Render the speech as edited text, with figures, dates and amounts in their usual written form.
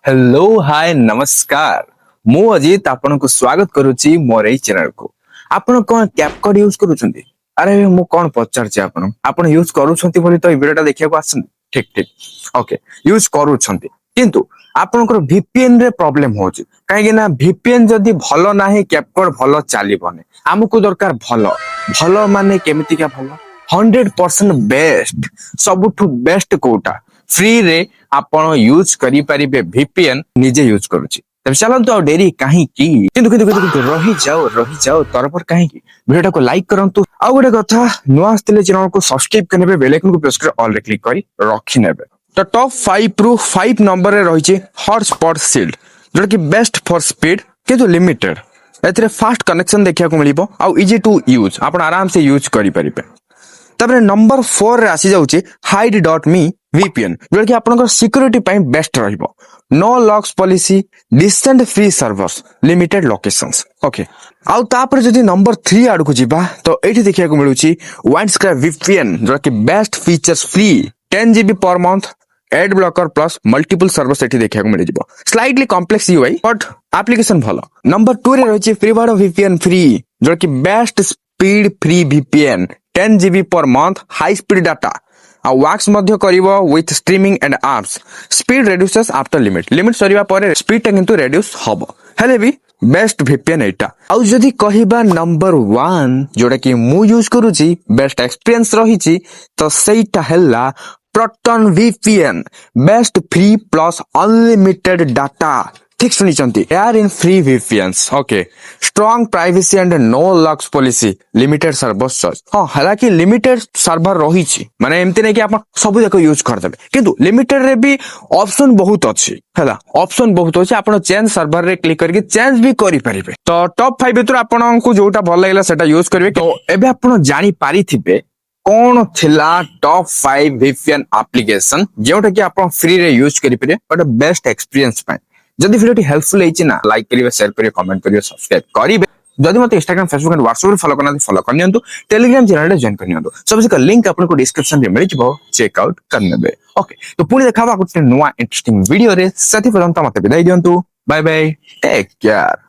Hello hi नमस्कार। मु अजित आपन को स्वागत करुच्ची मोर एई चैनल को। आपन कोन कैपकट यूज करूछंती? अरे मु कोन पचारछि आपन यूज करूछंती बोली तो वीडियो टा देखिया को आछन। ठीक ठीक ओके यूज करूछंती किंतु आपनकर VPN रे प्रॉब्लम होछि काहे कि ना VPN जदी भलो नाही कैपकट भलो चालिबने। हमकु दरकार भलो भलो माने केमिति का भलो 100% बेस्ट सबुठु बेस्ट कोटा फ्री रे आपण यूज करी परिबे VPN निजे यूज करूची। तब चलंतु आ डेरी काहे की किंतु रही जाओ तरपर काहे की वीडियो को लाइक करंतु आ गोटे कथा नुआ आस्तिले चैनल को सब्सक्राइब करनेबे बेल आइकन को प्रेस कर ऑल रे क्लिक करी रखि नेबे। तो टॉप 5 रु 5 नंबर रे रहिछि हॉटस्पॉट शील्ड जोटा कि बेस्ट फॉर स्पीड किंतु लिमिटेड। एतरे फास्ट कनेक्शन देखिया को मिलिबो आ इजी टू यूज आपण आराम से यूज करी परिबे। तबरे नंबर 4 रे आसी जाउछि hide.me VPN जोटा कि आपनकर सिक्योरिटी पई बेस्ट रहइबो। No logs policy decent free servers limited locations okay. आउ तापर जदी नंबर 3 आड़ को जिबा तो एठी देखिया को मिलुछि वाइंडस्क्राइब VPN जोटा कि best features free 10 GB per month ad blocker plus multiple servers एठी देखिया को मिल जिवो। Slightly complex UI but application भलो। नंबर 2 रे रहिछि फ्रीवार्ड VPN फ्री जोटा कि best speed free VPN 10 GB per month high speed data आ वर्क्स मध्य करिवो with streaming and apps. Speed reduces after limit सरिवा परे स्पीड टा किंतु रिड्यूस हबो हेले भी बेस्ट VPN एटा। आ जदी कहिबा नंबर 1 जोटा कि मु यूज करूची बेस्ट एक्सपीरियंस रहिची तो सेटा हल्ला Proton VPN best free plus unlimited data. ठीक सुनिचंती एयर in free VPNs okay. Strong privacy and no logs policy limited server search. हां हालांकि लिमिटेड सर्वर रहिछि माने एमति नै कि आपण सब जाक यूज कर देबे किंतु लिमिटेड रे भी ऑप्शन बहुत अछि हैला ऑप्शन बहुत अछि। आपण चेंज सर्वर रे क्लिक करके चेंज भी करि परिबे। तो टॉप 5 भीतर आपण को जोटा भल लागला सेटा यूज करबे। तो एबे आपण जानि पारिथिबे कौन थिला टॉप 5 VPN एप्लीकेशन जेउटा कि आपण फ्री रे यूज करि परिबे बट बेस्ट एक्सपीरियंस पाए। जदि वीडियो हेल्पफुल है ना लाइक करिवे शेयर करिवे कमेंट करिवे सब्सक्राइब करिवे। जदि मते इंस्टाग्राम फेसबुक एंड व्हाट्सएप रे फॉलो करना फॉलो कर नियंतु। टेलीग्राम चैनल रे जॉइन कर नियंतु। सबसे का लिंक आपन को डिस्क्रिप्शन रे मिल जिवो चेक आउट कर नेबे ओके। तो पुणी देखाबा कुछ नुवा इंटरेस्टिंग वीडियो रे सथि पर्यंत मते विदाई दियंतु। Bye bye take care.